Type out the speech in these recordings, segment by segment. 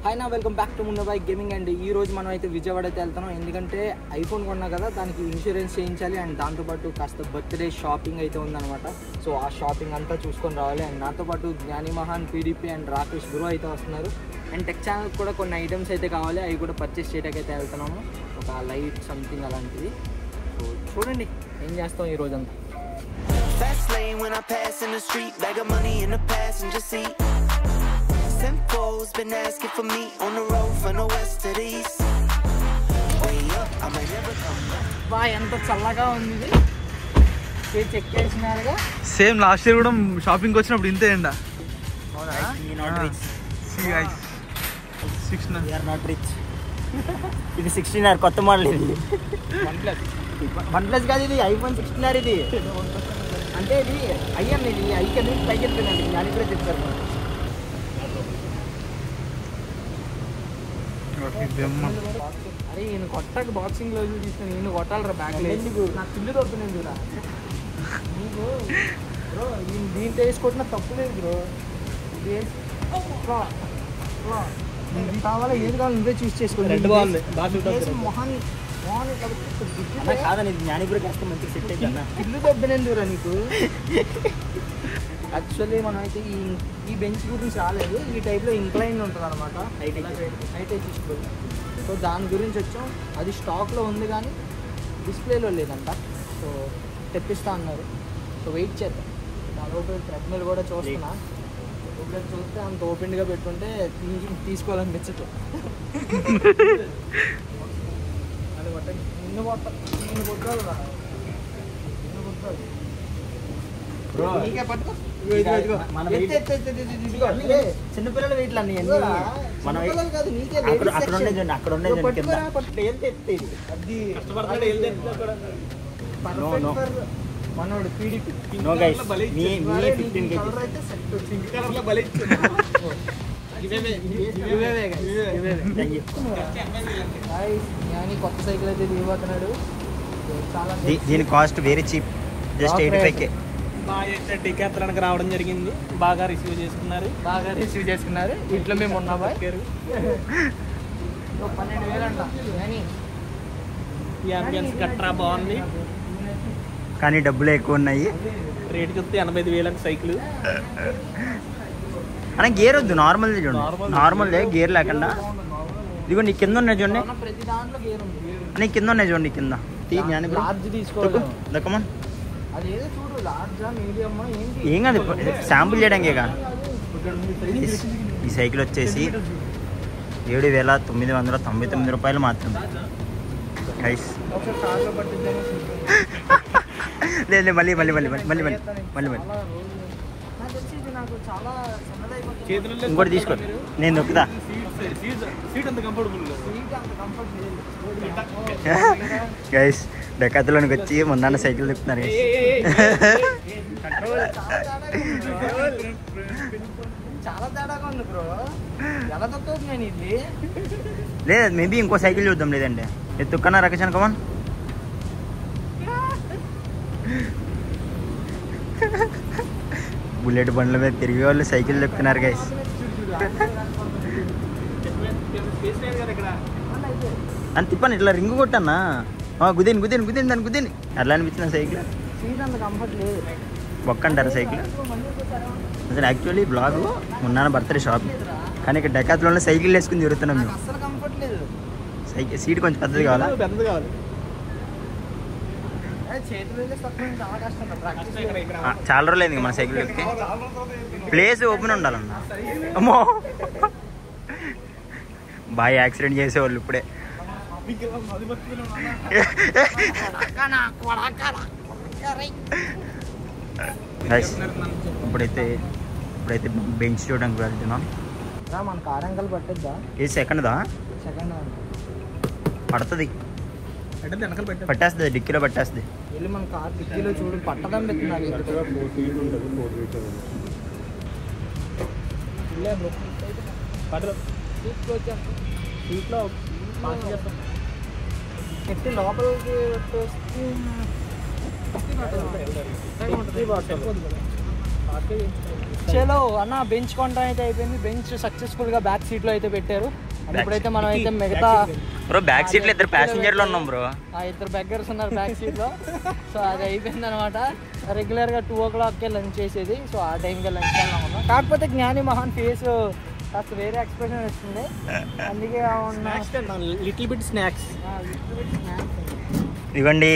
Hi నా welcome back to Munnabhai gaming. And ఈ రోజు మనం అయితే విజయవాడ అయితే వెళ్తున్నాం. ఎందుకంటే ఐఫోన్ కొన్నా కదా, దానికి ఇన్సూరెన్స్ చేయించాలి. అండ్ దాంతోపాటు కాస్త బర్త్డే షాపింగ్ అయితే ఉందన్నమాట. సో ఆ షాపింగ్ అంతా చూసుకొని రావాలి. అండ్ నాతో పాటు జ్ఞాని మహాన్, పీడీపీ అండ్ రాకేష్ గురు అయితే వస్తున్నారు. అండ్ టెక్ ఛానల్ కూడా కొన్ని ఐటమ్స్ అయితే కావాలి, అవి కూడా పర్చేస్ చేయడానికి అయితే వెళ్తున్నాము. ఒక లైట్ సంథింగ్ అలాంటిది. సో చూడండి ఏం చేస్తాం ఈ రోజంతా. Fast lane when I pass in the street, bag of money in the passenger seat. Simcoe's been asking for me on the road from the west to the east. Way up, I might never come back. బా ఎంత చల్లగా ఉంది ఇది. Check చేసినారుగా. Same last year కూడా shopping వచ్చినప్పుడు ఇంతే ఎండ. ఇది 16R కొత్త మోడల్. ఇది వన్ ప్లస్ కాదు, ఇది ఐఫోన్ 16R. ఇది అంటే ఇది అయ్యాను, ఇది ఐకెళ్ళి పైకి వెళ్ళిపోయింది. దానికి కూడా చెప్తారు. అరే ఈయన కొట్టాక బాక్సింగ్ గ్లౌజ్ తీసుకుని ఈయన కొట్టాలరా బ్యాగ్ లేదు. నాకు పిల్లు దొరుకుతుంది చూరా నీకు బ్రో. దీంట్లో వేసుకుంటున్నా తప్పు లేదు బ్రో. ఇది ఇది కావాలా ఏది కావాలి నువ్వే చూస్ చేసుకోండి. మొహాన్ కాదని జ్ఞాని కూడా కాస్త మంచిగా సెట్ అయితే పిల్లు దొబ్బినందురా నీకు. యాక్చువల్లీ మనం అయితే ఈ బెంచ్ గురించి రాలేదు. ఈ టైప్లో ఇంక్లైన్ ఉంటుంది అనమాట, హైటెక్ డిస్ప్లే. సో దాని గురించి వచ్చాం. అది స్టాక్లో ఉంది కానీ డిస్ప్లేలో లేదంట. సో తెప్పిస్తా అన్నారు. సో వెయిట్ చేద్దాం. దానిలోపు ట్రెడ్మిల్ కూడా చూస్తున్నా. ఇప్పుడు చూస్తే అంత ఓపెన్గా పెట్టుంటే తీసుకోవాలనిపించట్టు. అది కొట్టండి. నిన్ను కొట్టాలి రా, నిన్ను కొట్టాలి. చిన్నపిల్లల వెయిట్లు అన్నీ అక్కడ ఉండేది మనోడు పీడీపీ కొత్త సైకిల్ అయితే దిగిపోతున్నాడు. చాలా దీని cost very cheap, just 85K. బాగా టికెట్లకు రావడం జరిగింది. బాగా రిసీవ్ చేసుకున్నారు. ఇంట్లో మేము ఉన్నామా. 12,000 అంట. ఈ అంబియన్స్ గట్రా బాగుంది కానీ డబ్బులు ఎక్కువ ఉన్నాయి. రేట్ చూస్తే 85,000 సైకిల్. అన్న గేర్ వద్దు, నార్మల్ది చూడండి. నార్మల్దే, గేర్ లేకుండా. ఇదిగో నీ కింద ఉన్నాయి చూడండి. ప్రతి దాంట్లో గేర్ ఉంది. నీ కింద ఉన్నాయి చూడండి. కింద దక్కమా ఏం కాదు, శాంపుల్ చేయడానికే. ఈ సైకిల్ వచ్చేసి 7,999 రూపాయలు మాత్రమే. లేదు మళ్ళీ ఇంకోటి తీసుకోండి, నేను నొక్కుతా. గైస్ డెకాత్లోనికి వచ్చి మొన్న సైకిల్ తిప్పుతున్నారు. చాలా తేడాగా ఉంది బ్రో. ఎలా తొక్కుతుంది నేను ఇది? లేదు మేబీ ఇంకో సైకిల్ చూద్దాం. లేదంటే ఇది తొక్కనా రకేషన్ కమన్. బుల్లెట్ బండ్ల మీద తిరిగే వాళ్ళు సైకిల్ తొక్కుతున్నారు గైస్. అని తిప్పాను ఇట్లా రింగు కొట్టన్నా. గుదేని దాన్ని గుదేని అట్లా అనిపించిన సైకిల్. బొక్క అంటారు సైకిల్. అసలు యాక్చువల్లీ బ్లాగ్ మొన్న బర్త్డే షాప్, కానీ ఇక్కడ డెకాత్లోనే సైకిల్ వేసుకుని తిరుగుతున్నాం మేము. సైకిల్ సీట్ కొంచెం పెద్దది కావాలి. చాలా రోజులు అయింది మన సైకిల్ ఎక్కితే. ప్లేస్ ఓపెన్ ఉండాలన్న. అమ్మో బాగా యాక్సిడెంట్ చేసేవాళ్ళు ఇప్పుడే. ఇప్పుడైతే బెంచ్ చూడడానికి వెళ్తున్నాం. మన కార్ అంకల్ పట్టద్దా? ఇది సెకండ్దా? సెకండ్ పడుతుంది, పట్టేస్తుంది, డిక్కీలో పట్టేస్తుంది. వెళ్ళి మన కార్ డిక్కీలో చూడు, పట్టడం పెట్టున్నారు. సీట్లో ఎత్తి లోపలికి చలో అన్న బెంచ్ కొంటాం అయితే అయిపోయింది. బెంచ్ సక్సెస్ఫుల్ గా బ్యాక్ సీట్ లో అయితే పెట్టారు. ఇప్పుడైతే మనం అయితే మిగతా బ్రో బ్యాక్ సీట్ లో 2 ప్యాసింజర్లు ఉన్నాం బ్రో. 2 బెగ్గర్స్ ఉన్నారు బ్యాక్ సీట్ లో. సో అది అయిపోయింది అనమాట. రెగ్యులర్ గా 2 o'clock లంచ్ చేసేది. సో ఆ టైంకి లంచ్ చేయాలనుకున్నాం. కాకపోతే జ్ఞాని మహాన్ ఫేస్ కాస్త వేరే ఎక్స్ప్రెషన్ వస్తుంది. అందుకే లిటిల్ బిట్ స్నాక్స్. ఇదిగోండి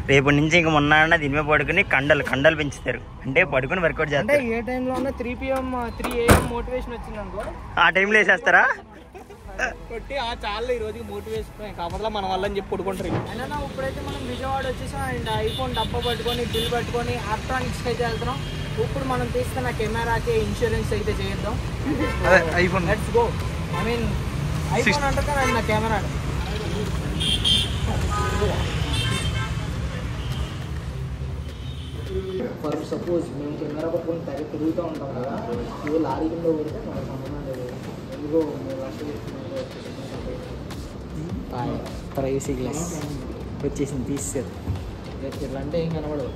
రేపటి నుంచి ఇంక మొన్న దీని మీద పడుకుని కండలు పెంచుతారు. అంటే పడుకుని వర్కౌట్ చేస్తారు. అంటే ఏ టైంలో ఉన్నా 3 AM మోటివేషన్ వచ్చింది అనుకో ఆ టైంలో వేసేస్తారా? కొట్టి చాలా ఈ రోజుకి మోటివేషన్ కాకపోతే మన వల్ల అని చెప్పి పడుకుంటారు. అయినా ఇప్పుడైతే మనం విజయవాడ వచ్చేసాం. అండ్ ఐఫోన్ డబ్బా పట్టుకొని బిల్ పట్టుకొని ఎలక్ట్రానిక్స్కి అయితే వెళ్తున్నాం. ఇప్పుడు మనం తీసుకున్న కెమెరాకి ఇన్సూరెన్స్ అయితే చేద్దాం. IPhone let's go. I mean iPhone అంటే కానీ నా కెమెరా ఫర్ సపోజ్ మేము కెమెరా పట్టుకొని తెగ తిరుగుతూ ఉంటాం కదా. ఇవి లారీ కింద కొడితే మన సంబంధం లేదు. ఎందుకో ప్రైవసీ గ్లాస్ వచ్చేసింది తీసేది. ఇట్లా అంటే ఏం కనబడదు.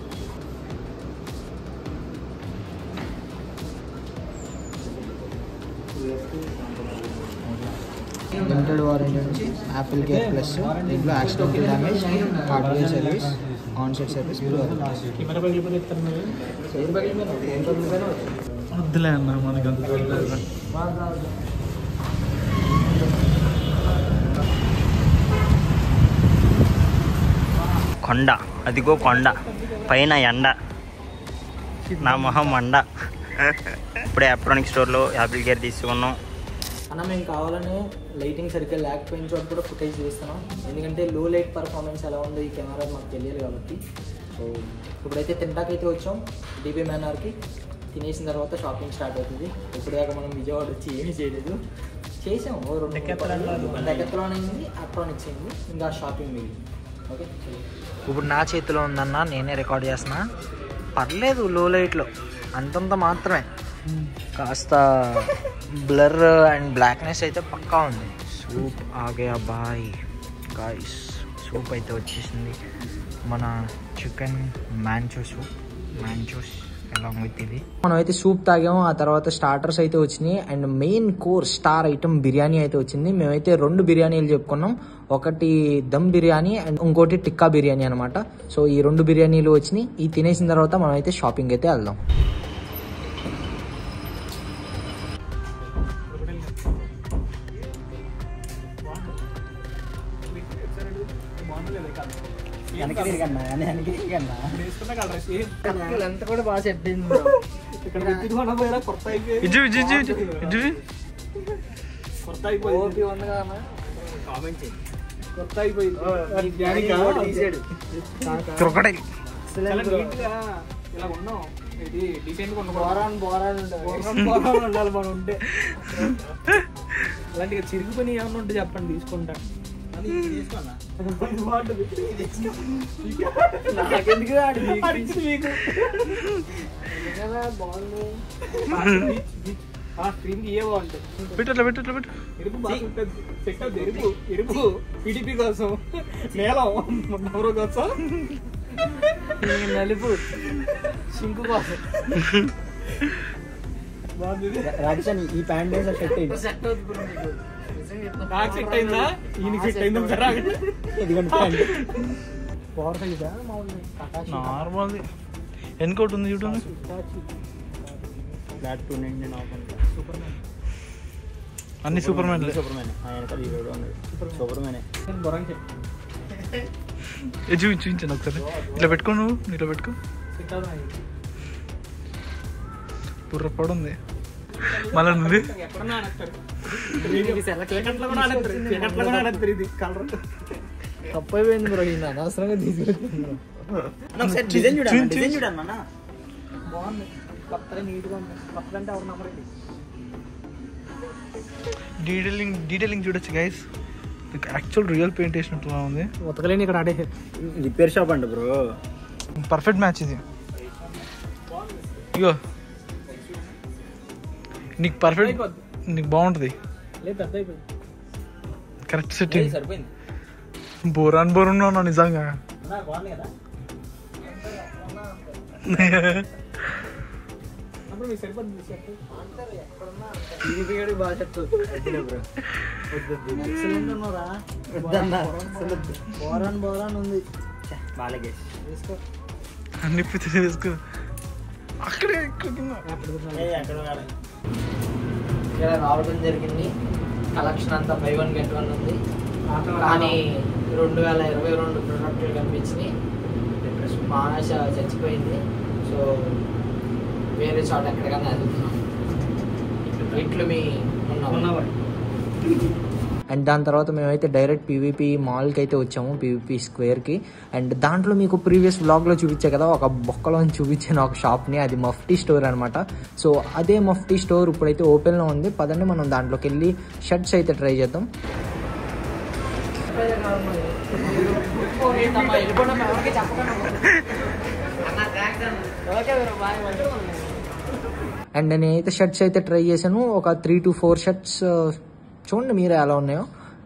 లిమిటెడ్ వారంటీ నుంచి యాపిల్ కేర్ ప్లస్. దీంట్లో accidental damage, hardware service, onsite service. వద్దులే అన్న మనకు కొండ, అదిగో కొండ పైన ఎండ, నా మొహం మండ. ఇప్పుడే ఎలక్ట్రానిక్ స్టోర్లో యాపిల్ కేర్ తీసుకున్నాం. అన్న మేము కావాలని లైటింగ్ సరిగ్గా లేకపోయిన చోట కూడా ఫుటేజ్ చేస్తున్నాం. ఎందుకంటే లో లైట్ పర్ఫార్మెన్స్ ఎలా ఉందో ఈ కెమెరా మాకు తెలియదు కాబట్టి. సో ఇప్పుడైతే తింటాకైతే వచ్చాం డీబీ మేనర్కి. తినేసిన తర్వాత షాపింగ్ స్టార్ట్ అవుతుంది. ఇప్పుడుదాకా మనం విజయవాడ వచ్చి ఏమీ చేయలేదు. చేసాం 2 డెకత్లాన్ అయింది, ఎలక్ట్రానిక్స్ అయింది, ఇంకా షాపింగ్ మిగిలి. ఓకే ఇప్పుడు నా చేతిలో ఉందన్న, నేనే రికార్డ్ చేస్తున్నా. పర్లేదు లో లైట్లో అంతంత మాత్రమే. కాస్త బ్లర్ అండ్ బ్లాక్నెస్ అయితే పక్కా ఉంది. సూప్ ఆగే బాయ్ గాయ్స్. సూప్ అయితే వచ్చేసింది. మన chicken manchow soup, manchows along with ఇది. మనం అయితే సూప్ తాగాము. ఆ తర్వాత స్టార్టర్స్ అయితే వచ్చినాయి. And main course star item biryani అయితే వచ్చింది. మేమైతే 2 బిర్యానీలు చెప్పుకున్నాం. ఒకటి దమ్ బిర్యానీ అండ్ ఇంకోటి టిక్కా బిర్యానీ అనమాట. సో ఈ 2 బిర్యానీలు వచ్చినాయి. ఈ తినేసిన తర్వాత మనం అయితే షాపింగ్ అయితే వెళ్దాం. ఎంత కూడా బాగా సెట్ అయింది. ఉండాలి మనం ఉంటే. అలాంటి చిరిగిపోయి ఏమన్నా ఉంటే చెప్పండి తీసుకుంటా. ఎరుపు పిడిపి కోసం, నేలం కోసం, నలుపు సింకు కోసం. ఈ ప్యాంట్ సెట్ అవుతుంది. నాకు సెట్ అయిందా? ఈయనకి సెట్ అయిందా? నార్మల్ ఎన్కోట్ ఉంది చూడండి. అన్ని సూపర్ మ్యాన్ చూపించండి ఒకసారి. ఇట్లా పెట్టుకో, నువ్వు ఇట్లా పెట్టుకో. బుర్రపడు ఉంది మళ్ళీ ఉంది. తప్పైపోయింది బ్రో. ఇది అనవసరంగా తీసుకొచ్చింది. బాగుంది, కొత్తగా నీట్గా ఉంది. కొత్త అంటే ఎవరు నమ్మరు. డీటెయిలింగ్ చూడొచ్చు గైస్. యాక్చువల్ రియల్ పెయింట్ వేసినట్టుగా ఉంది. ఉతకలేని ఇక్కడ ఆడే రిపేర్ షాప్ అండి బ్రో. పర్ఫెక్ట్ మ్యాచ్ ఇది. ఇగో నీకు పర్ఫెక్ట్, నీకు బాగుంటుంది. Correct setting. బోరాన్ ఉన్నావు నిజంగా. బోరాన్ ఉంది బాలగే అన్ని పిచ్చి వేసుకో అక్కడే ఇలా రావడం జరిగింది. కలెక్షన్ అంతా బై 1 get 1 ఉంది. కానీ 2022 ప్రొడక్ట్లు కనిపించినాయి. మా ఆశ చచ్చిపోయింది. సో వేరే చోట ఎక్కడికన్నా వెళ్తున్నాం. ఇట్లు మీ ఉన్నవాడు. అండ్ దాని తర్వాత మేమైతే డైరెక్ట్ పీవీపీ మాల్కి అయితే వచ్చాము, పీవీపీ స్క్వేర్కి. అండ్ దాంట్లో మీకు ప్రీవియస్ బ్లాగ్లో చూపించే కదా, ఒక బొక్కలో చూపించాను ఒక షాప్ని, అది మఫ్టీ స్టోర్ అనమాట. సో అదే మఫ్టీ స్టోర్ ఇప్పుడైతే ఓపెన్లో ఉంది. పదండి మనం దాంట్లోకి వెళ్ళి షర్ట్స్ అయితే ట్రై చేద్దాం. అండ్ నేనైతే షర్ట్స్ అయితే ట్రై చేశాను. ఒక 3 to 4 షర్ట్స్ చూడండి మీరే ఎలా ఉన్నాయో.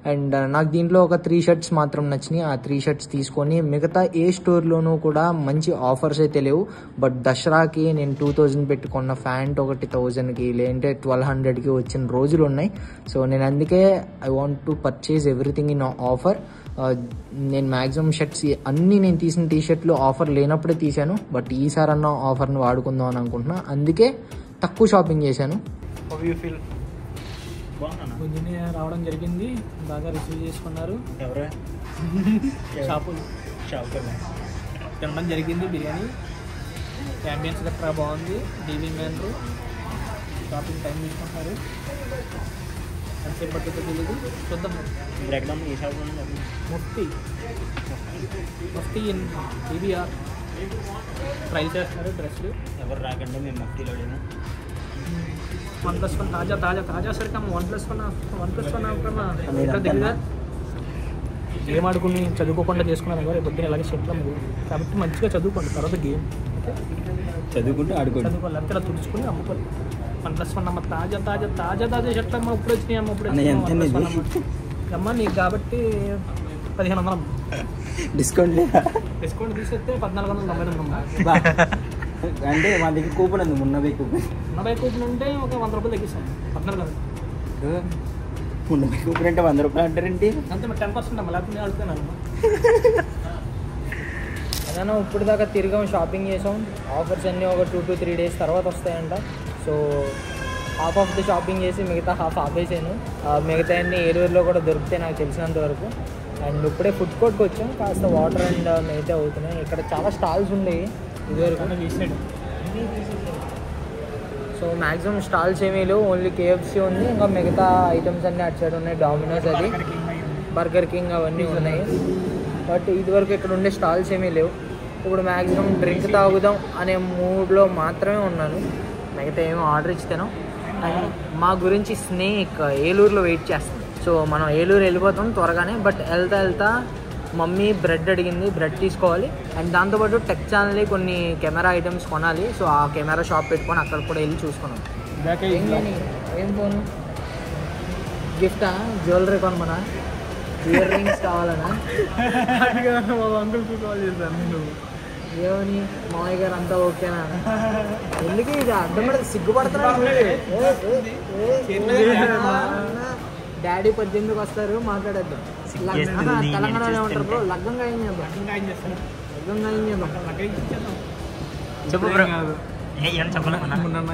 అండ్ నాకు దీంట్లో ఒక 3 షర్ట్స్ మాత్రం నచ్చినాయి. ఆ 3 షర్ట్స్ తీసుకొని మిగతా ఏ స్టోర్లోనూ కూడా మంచి ఆఫర్స్ అయితే లేవు. బట్ దసరాకి నేను 2000 పెట్టుకున్న ప్యాంట్ ఒకటి 1000కి, లేదంటే 1200కి వచ్చిన రోజులు ఉన్నాయి. సో నేను అందుకే I want to purchase everything in offer. నేను మ్యాక్సిమం షర్ట్స్ అన్నీ నేను తీసిన టీషర్ట్లు ఆఫర్ లేనప్పుడే తీశాను. బట్ ఈసారి అన్న ఆఫర్ని వాడుకుందాం అని అనుకుంటున్నా, అందుకే తక్కువ షాపింగ్ చేశాను. పొద్దున్నే రావడం జరిగింది, బాగా రిసీవ్ చేసుకున్నారు. ఎవరు షాపు తినడం జరిగింది. బిర్యానీ అంబియన్స్ గట్రా బాగుంది. డీలింగ్ మ్యాన్లు షాపింగ్ టైం తీసుకుంటున్నారు. అంతే పట్టుతో తెలియదు, చూద్దాం. ముఫ్తీ ఇన్ టీవీఆర్ ట్రై చేస్తున్నారు డ్రెస్లు. ఎవరు రాకండి, మేము మఫ్టీలో లేము. 1+1 తాజా సరికమ్మ 1+1 దగ్గర గేమ్ ఆడుకుని చదువుకోకుండా చేసుకున్నాను కదా, పొద్దున్న ఇలాగే చెట్లము. కాబట్టి మంచిగా చదువుకోండి, తర్వాత గేమ్ చదువుకుంటూ ఆడుకోండి. చదువుకోవాలి, అంతా తుడుచుకుని అమ్ముకోవాలి. 1+1 అమ్మ తాజా చెట్లు అమ్మ ఇప్పుడు వచ్చినాయి. అమ్మ ఇప్పుడు అమ్మ నీకు కాబట్టి 1500 అమ్మ. డిస్కౌంట్ తీసేస్తే 1499 అమ్మ. అంటే మా దగ్గర కూపన్ ఉంది, 90 కూపన్ ఉంటే ఒక 100 రూపాయలు తగ్గిస్తాను. 14 కూపన్ అంటే 100 రూపాయలు అంటారేంటి? అంతే మరి 10% అమ్మ, లేకపోతే అడుగుతాను. అదన్నా ఇప్పుడు దాకా తిరిగాం, షాపింగ్ చేసాం. ఆఫర్స్ అన్నీ ఒక 2 to 3 days తర్వాత వస్తాయంట. So half of the shopping చేసి మిగతా హాఫ్ ఆపేసాను. మిగతా అన్నీ ఏలూరులో కూడా దొరుకుతాయి నాకు తెలిసినంత వరకు. అండ్ ఇప్పుడే ఫుడ్ కోర్ట్కి వచ్చాం, కాస్త వాటర్ అండ్ మిగతా అవుతున్నాయి. ఇక్కడ చాలా స్టాల్స్ ఉండేవి ఇదివరకు తీసాడు. సో మ్యాక్సిమం స్టాల్స్ ఏమీ లేవు, ఓన్లీ KFC ఉంది. ఇంకా మిగతా ఐటమ్స్ అన్నీ అటు సైడ్ ఉన్నాయి, డామినోస్, అది బర్గర్ కింగ్ అవన్నీ ఉన్నాయి. బట్ ఇదివరకు ఇక్కడ ఉండే స్టాల్స్ ఏమీ లేవు. ఇప్పుడు మ్యాక్సిమం డ్రింక్ తాగుదాం అనే మూడ్లో మాత్రమే ఉన్నాను. మిగతా ఏమో ఆర్డర్ ఇస్తాను. అండ్ మా గురించి స్నేక్ ఏలూరులో వెయిట్ చేస్తాను. సో మనం ఏలూరు వెళ్ళిపోతాం త్వరగానే. బట్ వెళ్తా మమ్మీ బ్రెడ్ అడిగింది, బ్రెడ్ తీసుకోవాలి. అండ్ దాంతోపాటు టెక్ ఛానల్ కొన్ని కెమెరా ఐటమ్స్ కొనాలి. సో ఆ కెమెరా షాప్ పెట్టుకొని అక్కడ కూడా వెళ్ళి చూసుకున్నాం. ఏం ఫోను గిఫ్టా? జ్యువెలరీ కొనమనా? ఇయర్ రింగ్స్ కావాలనా? అంకుల్కి కాల్ చేశాను నేను. ఏమని మామయ్య గారు అంతా ఓకేనా? ఎందుకు ఇది అర్థం పడదు, సిగ్గుపడుతున్నాడు. డాడీ 18కి వస్తారు, మాట్లాడేద్దాం. తెలంగాణలో ఉంటారు బ్రో. లగ్గంగా ఏం చేద్దాం? లగ్గంగా ఏం చేద్దాం?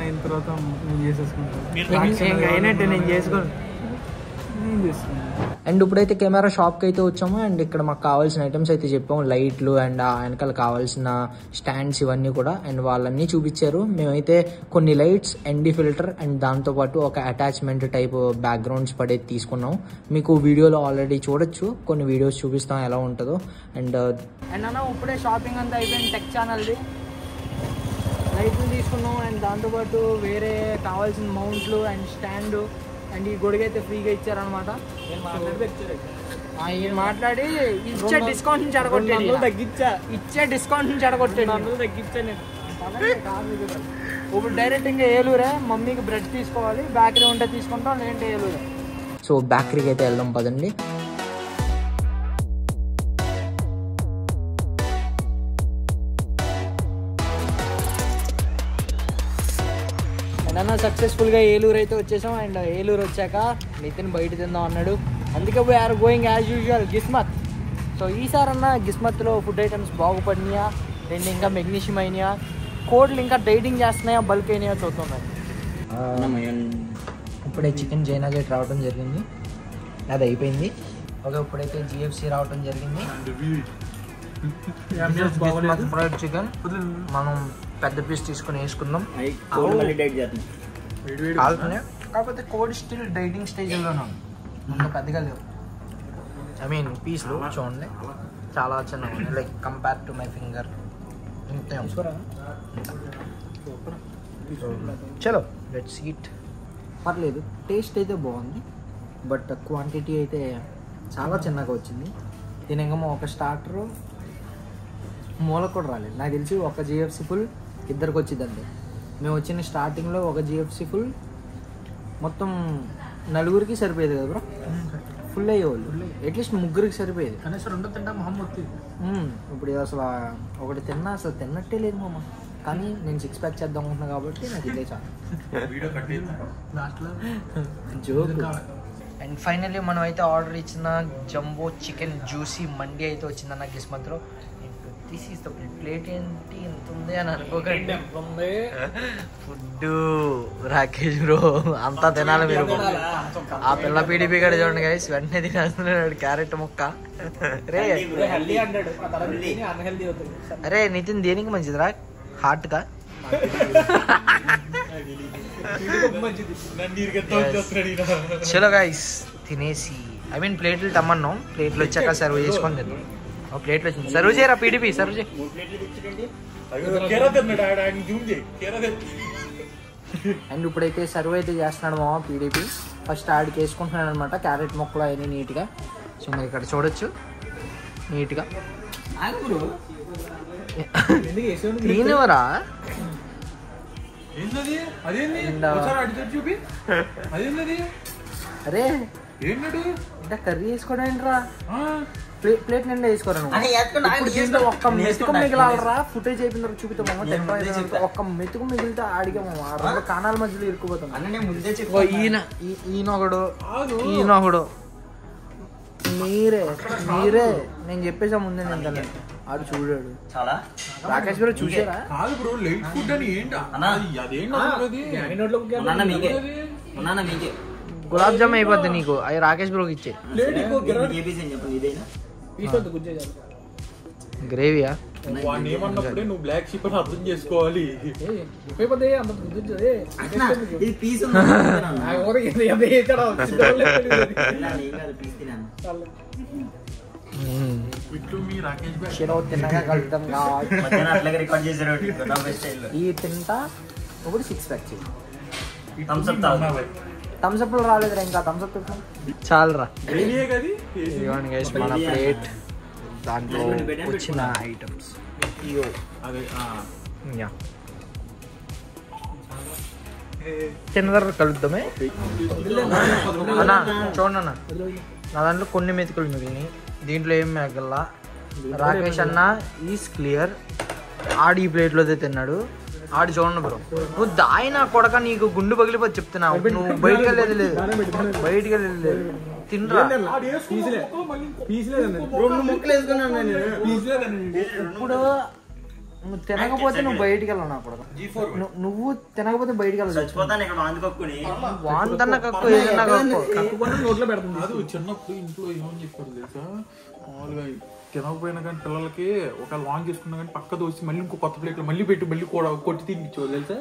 అయిన తర్వాత నేను చేసేసుకుంటాను. అయినట్టు నేను చేసుకోను. అండ్ ఇప్పుడైతే కెమెరా షాప్కి అయితే వచ్చాము. అండ్ ఇక్కడ మాకు కావాల్సిన ఐటమ్స్ అయితే చెప్పాము, లైట్లు అండ్ ఆ వెనకాల కావాల్సిన స్టాండ్స్ ఇవన్నీ కూడా. అండ్ వాళ్ళన్నీ చూపించారు. మేమైతే కొన్ని లైట్స్, ND ఫిల్టర్ అండ్ దాంతోపాటు ఒక అటాచ్మెంట్ టైప్ బ్యాక్గ్రౌండ్స్ పడేది తీసుకున్నాం. మీకు వీడియోలో ఆల్రెడీ చూడొచ్చు, కొన్ని వీడియోస్ చూపిస్తాం ఎలా ఉంటుందో. అండ్ అన్న ఇప్పుడే షాపింగ్ అంతా అయిపోయింది. టెక్ ఛానల్ది లైట్లు తీసుకున్నాం. అండ్ దాంతోపాటు వేరే కావాల్సిన మౌంట్లు అండ్ స్టాండ్ అండ్ ఈ గొడుగు అయితే ఫ్రీగా ఇచ్చారనమాట. మాట్లాడి ఇచ్చే డిస్కౌంట్ నుంచి అడగొట్టాడు. ఇచ్చే డిస్కౌంట్ నుంచి అడగొట్టాడు. తగ్గించాను. ఇప్పుడు డైరెక్ట్ ఇంకా ఏలూరే. మమ్మీకి బ్రెడ్ తీసుకోవాలి, బేకరీ ఉంటే తీసుకుంటాం, లేదంటే ఏలూరే. సో బేకరీకి అయితే వెళ్దాం పదండి. చాలా సక్సెస్ఫుల్గా ఏలూరు అయితే వచ్చేసాం. అండ్ ఏలూరు వచ్చాక నితిన్ బయట తిందాం అన్నాడు. అందుకే we are going as usual గిస్మత్. So ఈసారి అన్న గిస్మత్లో ఫుడ్ ఐటమ్స్ బాగుపడినాయా, రెండు ఇంకా మెగ్నీషియం అయినాయా, కోడ్లు ఇంకా డైటింగ్ చేస్తున్నాయా, బల్క్ అయినాయా చూస్తున్నాయి. ఇప్పుడే చికెన్ జైనా గేట్ రావడం జరిగింది, అది అయిపోయింది. ఓకే, ఇప్పుడైతే జిఎఫ్సి రావడం జరిగింది. ఫ్రైడ్ చికెన్ మనం పెద్ద పీస్ తీసుకుని వేసుకుందాం. కాకపోతే కోడ్ స్టిల్ డైటింగ్ స్టేజ్లోనే ఉంది, అంత పెద్దగా లేవు. ఐ మీన్ పీస్లు చూడండి చాలా చిన్నగా ఉన్నాయి, like compare to my finger. చలో లెట్స్ ఈట్. పర్లేదు, టేస్ట్ అయితే బాగుంది, బట్ క్వాంటిటీ అయితే చాలా చిన్నగా వచ్చింది. తినగమో ఒక స్టార్టరు మూల కూడా రాలేదు. నాకు తెలిసి ఒక జిఎఫ్సి ఫుల్ ఇద్దరికి వచ్చిందండి. మేము వచ్చిన స్టార్టింగ్లో ఒక జిఎఫ్సి ఫుల్ మొత్తం నలుగురికి సరిపోయేది కదా బ్రో, ఫుల్ అయ్యేవాళ్ళు. అట్లీస్ట్ ముగ్గురికి సరిపోయేది. కనీసం 2 తింటా మొహమ్మద్. ఇప్పుడు అసలు ఒకటి తిన్నా అసలు తిన్నట్టే లేదు మామ. కానీ నేను 6 ప్యాక్ చేద్దాం అనుకుంటున్నాను కాబట్టి నాకు ఇదే చాలు. జోక్. అండ్ ఫైనల్లీ మనం అయితే ఆర్డర్ ఇచ్చిన జంబో చికెన్ జ్యూసీ మండి అయితే వచ్చిందన్న గిస్మత్లో. This is the plate. ఏంటి ఎంత ఉంది అని అనుకోకండి, ఫుడ్ రాకేష్ బ్రో అంతా తినాలి మీరు. ఆ పిల్ల పీడిపి గడ చూడండి గైస్, వెంటనే తినేస్తున్నాడు క్యారెట్ ముక్క. అరే నితిన్ దేనికి మంచిది రా, హార్ట్ కా? చలో గైస్ తినేసి, ఐ మీన్ ప్లేట్లు తమ్మన్నాం, ప్లేట్లు వచ్చాక సర్వ్ చేసుకొని తిన్నాం. ప్లేట్లు వచ్చింది, సర్వ్ చేయరా పీడిపి, సర్వ్ చేయి. అండ్ ఇప్పుడైతే సర్వ్ అయితే చేస్తున్నాడు మామ పీడిపి. ఫస్ట్ ఆడికి వేసుకుంటున్నాడు అనమాట క్యారెట్ మొక్కలు అవన్నీ నీట్గా. సో మీరు ఇక్కడ చూడొచ్చు నీట్గా. తినవరా అరే అంటే కర్రీ వేసుకోవడానికి రా, ప్లేట్ నిండా వేసుకోరా నువ్వు. దీంట్లో ఒక్క మెతుకు మిగిలాలరా, ఫుటేజ్ అయిపోయిన తర్వాత చూపిస్తామా. ఒక్క మెతుకు మిగిలితే ఆడిగా రెండు కాణాల మధ్యలో ఇరుక్కుపోతాం. ఈయనొకడు ఈయనొకడు మీరే నేను చెప్పేసా ముందే. నేను ఆడు చూడాడు రాకేష్ బ్రో, చూసారా? గులాబ్ జామ్ అయిపోద్ది నీకు, అవి రాకేష్ బ్రోకి ఇచ్చే. గ్రేవీయా నువ్వు బ్లాక్ షీప్ అని అర్థం చేసుకోవాలి. తిన్నగా కలుద్దాం. ఈ తింటా ఒకటి 6 ప్యాక్ చేయి. థమ్స్ అప్ రాలేదు ఇంకా, థమ్స్ అప్ చాలరా. ఇదిగోండి గైస్ మన ప్లేట్, దాంట్లో వచ్చిన ఐటమ్స్. తిన్నదర కలుద్దామే అన్నా. చూడండి అన్న, నా దాంట్లో కొన్ని మెతుకులు మిగిలినాయి, దీంట్లో ఏం మిగల్లా. రాకేష్ అన్న ఈజ్ క్లియర్, ఆడి ఈ ప్లేట్లో అయితే తిన్నాడు. ఆడి చూడండి బ్రో, నువ్వు దాయిన కొడక, నీకు గుండు పగిలిపోతే చెప్తున్నావు. నువ్వు బయటికి వెళ్ళేది లేదు, బయటికి వెళ్ళేది లేదు. తినరా ఇప్పుడు. నువ్వు తినకపోతే నువ్వు బయటికి వెళ్ళవు. నా కొడక నువ్వు తినకపోతే బయటికి వెళ్ళదు. వాంతన్న కక్కు ఏదన్నా నోట్లో పెడుతుంది. చిన్నప్పుడు ఇంట్లో ఏమని చెప్పారు తెలుసా, మామూలుగా తినకపోయినా కానీ పిల్లలకి ఒకవేళ వాంగ్ చేసుకున్నా కానీ పక్క దోసి మళ్ళీ ఇంకో కొత్త ప్లేట్ మళ్ళీ పెట్టి మళ్ళీ కూడా కొట్టి తినిపించేవాళ్ళు తెలుసా.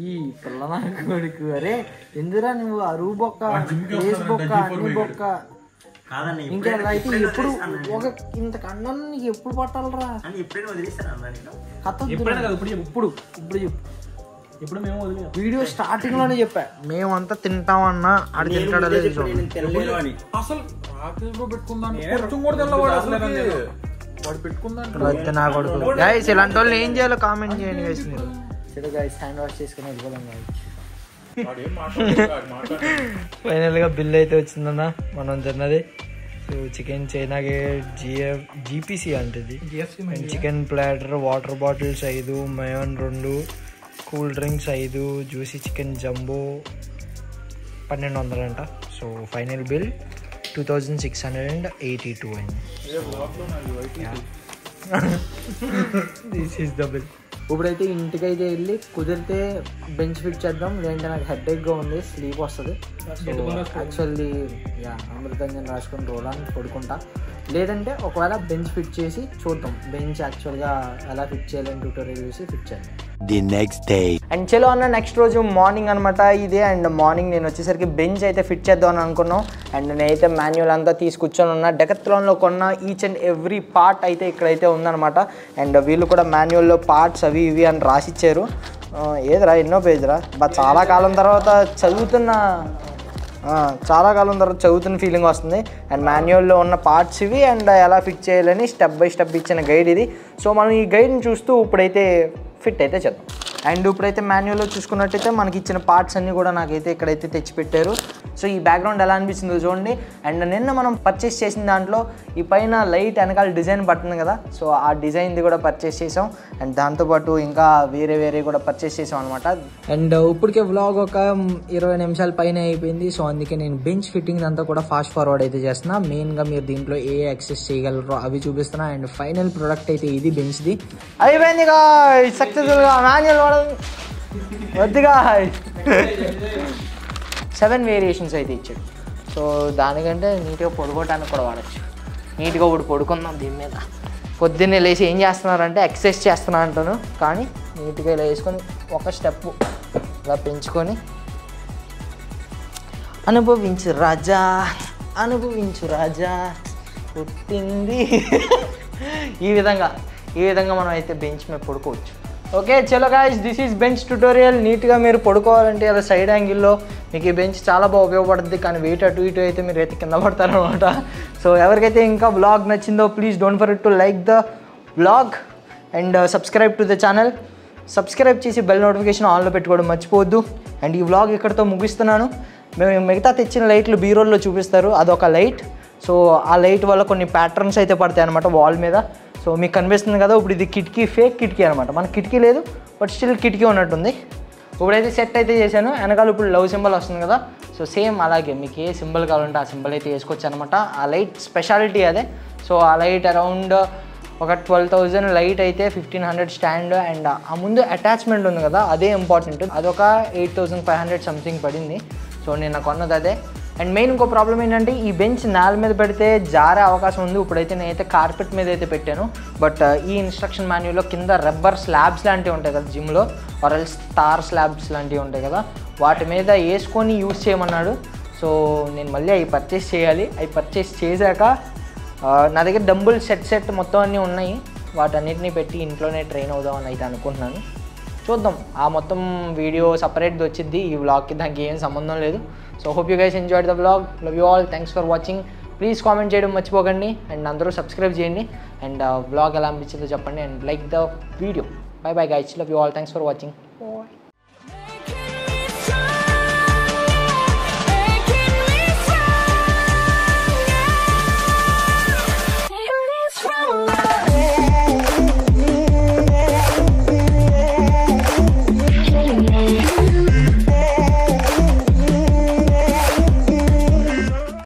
ఈ పిల్ల కొడుకు, అరే ఎందురా నువ్వు అరువు బొక్క, వేసి బొక్క, అన్ని బొక్క. ఇంకా అయితే ఎప్పుడు ఒక ఇంత కన్నా నీకు ఎప్పుడు పట్టాలరా? ఇప్పుడు మేము వీడియో స్టార్టింగ్ లోనే చెప్పా, మేమంతా తింటామన్నా ఆడు తింటాడో లేదు అసలు. నా కొడుకు గైస్, ఇలాంటి వాళ్ళు ఏం చేయాలో కామెంట్ చేయండి గైస్. మీరు సరే గైస్, హ్యాండ్ వాష్ చేసుకుని వెళ్ళిపోదాం గైస్. ఫైనల్ గా బిల్ అయితే వచ్చిందన్న మనం తిన్నది. So chicken China gate GPC అంటే GFC and chicken platter, water bottles 5, మయోన్ 2, cool drinks 5, juicy chicken jumbo 1200 అంట. సో ఫైనల్ బిల్ 2682 అండి. This is the bill. ఇప్పుడైతే ఇంటికైతే వెళ్ళి కుదిరితే బెంచ్ ఫిట్ చేద్దాం, లేదంటే నాకు హెడ్ఏక్గా ఉంది, స్లీప్ వస్తుంది. యాక్చువల్లీ అమృతంజన్ రాసుకొని రోలాన్ని పడుకుంటా, లేదంటే ఒకవేళ బెంచ్ ఫిట్ చేసి చూద్దాం. బెంచ్ యాక్చువల్గా ఎలా ఫిట్ చేయాలని ట్యూటోరియల్ చూసి ఫిట్ చేయాలి. ది నెక్స్ట్ డే అండ్ చలో అన్న నెక్స్ట్ రోజు మార్నింగ్ అనమాట ఇదే. అండ్ మార్నింగ్ నేను వచ్చేసరికి బెంచ్ అయితే ఫిట్ చేద్దాం అని అనుకున్నాం. అండ్ నేనైతే మాన్యువల్ అంతా తీసుకొచ్చాను ఉన్నా. డెకత్లాన్లో కొన్న ఈచ్ అండ్ ఎవ్రీ పార్ట్ అయితే ఇక్కడైతే ఉందన్నమాట. అండ్ వీళ్ళు కూడా మాన్యువల్లో పార్ట్స్ అవి ఇవి అని రాసిచ్చారు. ఏదిరా ఎన్నో పేజ్రా, బట్ చాలా కాలం తర్వాత చదువుతున్న ఫీలింగ్ వస్తుంది. అండ్ మాన్యువల్లో ఉన్న పార్ట్స్ ఇవి, అండ్ ఎలా ఫిట్ చేయాలని స్టెప్ బై స్టెప్ ఇచ్చిన గైడ్ ఇది. సో మనం ఈ గైడ్ని చూస్తూ ఇప్పుడైతే ఫిట్ అయితే చేద్దాం. అండ్ ఇప్పుడైతే మాన్యువల్లో చూసుకున్నట్టయితే మనకి ఇచ్చిన పార్ట్స్ అన్నీ కూడా నాకైతే ఇక్కడైతే తెచ్చిపెట్టారు. సో ఈ బ్యాక్గ్రౌండ్ ఎలా అనిపించిందో చూడండి. అండ్ నిన్న మనం పర్చేస్ చేసిన దాంట్లో ఈ పైన లైట్ వెనకాల డిజైన్ పడుతుంది కదా, సో ఆ డిజైన్ది కూడా పర్చేస్ చేసాం. అండ్ దాంతోపాటు ఇంకా వేరే కూడా పర్చేస్ చేసాం అనమాట. అండ్ ఇప్పటికే వ్లాగ్ ఒక 20 నిమిషాల పైన అయిపోయింది. సో అందుకే నేను బెంచ్ ఫిట్టింగ్ అంతా కూడా ఫాస్ట్ ఫార్వర్డ్ అయితే చేస్తున్నా. మెయిన్గా మీరు దీంట్లో ఏ యాక్సెస్ చేయగలరో అవి చూపిస్తున్నా. అండ్ ఫైనల్ ప్రోడక్ట్ అయితే ఇది బెంచ్ది అయిపోయింది. సక్సెస్ఫుల్గా మాన్యువల్ వద్దుగా 7 వేరియేషన్స్ అయితే ఇచ్చాడు. సో దానికంటే నీట్గా పడుకోవటానికి కూడా వాడచ్చు. నీట్గా ఇప్పుడు పడుకుందాం దీని మీద. పొద్దున్నే లేచి ఏం చేస్తున్నారంటే ఎక్సర్సైజ్ చేస్తున్నా అంటాను, కానీ నీట్గా ఇలా వేసుకొని ఒక స్టెప్ ఇలా పెంచుకొని అనుభవించు రాజా పుట్టింది. ఈ విధంగా మనం అయితే బెంచ్ మీద పడుకోవచ్చు. ఓకే చలో guys, this is bench tutorial. నీట్గా మీరు పడుకోవాలంటే అలా సైడ్ యాంగిల్లో మీకు ఈ బెంచ్ చాలా బాగా ఉపయోగపడుతుంది. కానీ వెయిట్ అటు ఇటు అయితే మీరు అయితే కింద పడతారనమాట. సో ఎవరికైతే ఇంకా వ్లాగ్ నచ్చిందో please don't forget to like the vlog and subscribe to the channel. Subscribe చేసి బెల్ నోటిఫికేషన్ ఆన్లో పెట్టుకోవడం మర్చిపోవద్దు. అండ్ ఈ వ్లాగ్ ఇక్కడితో ముగిస్తున్నాను. మేము మిగతా తెచ్చిన లైట్లు బీరోల్లో చూపిస్తారు, అదొక లైట్. సో ఆ లైట్ వల్ల కొన్ని ప్యాటర్న్స్ అయితే పడతాయి అనమాట వాల్ మీద. సో మీకు కనిపిస్తుంది కదా, ఇప్పుడు ఇది కిటికీ, ఫేక్ కిటికీ అనమాట. మన కిటికీ లేదు, బట్ స్టిల్ కిటికీ ఉన్నట్టుంది. ఇప్పుడైతే సెట్ అయితే చేశాను. వెనకాల ఇప్పుడు లవ్ సింబల్ వస్తుంది కదా, సో సేమ్ అలాగే మీకు ఏ సింబల్ కావాలంటే ఆ సింబల్ అయితే వేసుకోవచ్చు అనమాట. ఆ లైట్ స్పెషాలిటీ అదే. సో ఆ లైట్ అరౌండ్ ఒక 12,000 లైట్ అయితే 1,500 స్టాండ్. అండ్ ఆ ముందు అటాచ్మెంట్ ఉంది కదా, అదే ఇంపార్టెంట్. అదొక 8,500 సంథింగ్ పడింది. సో నేను కొన్నది అదే. అండ్ మెయిన్ ఇంకో ప్రాబ్లం ఏంటంటే ఈ బెంచ్ నేల మీద పెడితే జారే అవకాశం ఉంది. ఇప్పుడైతే నేనైతే కార్పెట్ మీద అయితే పెట్టాను. బట్ ఈ ఇన్స్ట్రక్షన్ మాన్యువల్లో కింద రబ్బర్ స్లాబ్స్ లాంటివి ఉంటాయి కదా జిమ్లో, ఆర్ఎల్స్ తార్ స్లాబ్స్ లాంటివి ఉంటాయి కదా, వాటి మీద వేసుకొని యూజ్ చేయమన్నాడు. సో నేను మళ్ళీ అవి పర్చేస్ చేయాలి. అవి పర్చేస్ చేశాక నా దగ్గర డంబుల్ సెట్ మొత్తం అన్నీ ఉన్నాయి. వాటన్నిటిని పెట్టి ఇంట్లోనే ట్రైన్ అవుదామని అయితే అనుకుంటున్నాను. చూద్దాం, ఆ మొత్తం వీడియో సపరేట్ది వచ్చింది. ఈ వ్లాగ్కి దానికి ఏం సంబంధం లేదు. So hope you guys enjoyed the vlog. Love you all, thanks for watching. Please comment చేయడం మర్చిపోకండి. అండ్ అందరూ సబ్స్క్రైబ్ చేయండి. అండ్ వ్లాగ్ ఎలా అనిపించిందో చెప్పండి. And like the video. By bye guys, love you all, thanks for watching.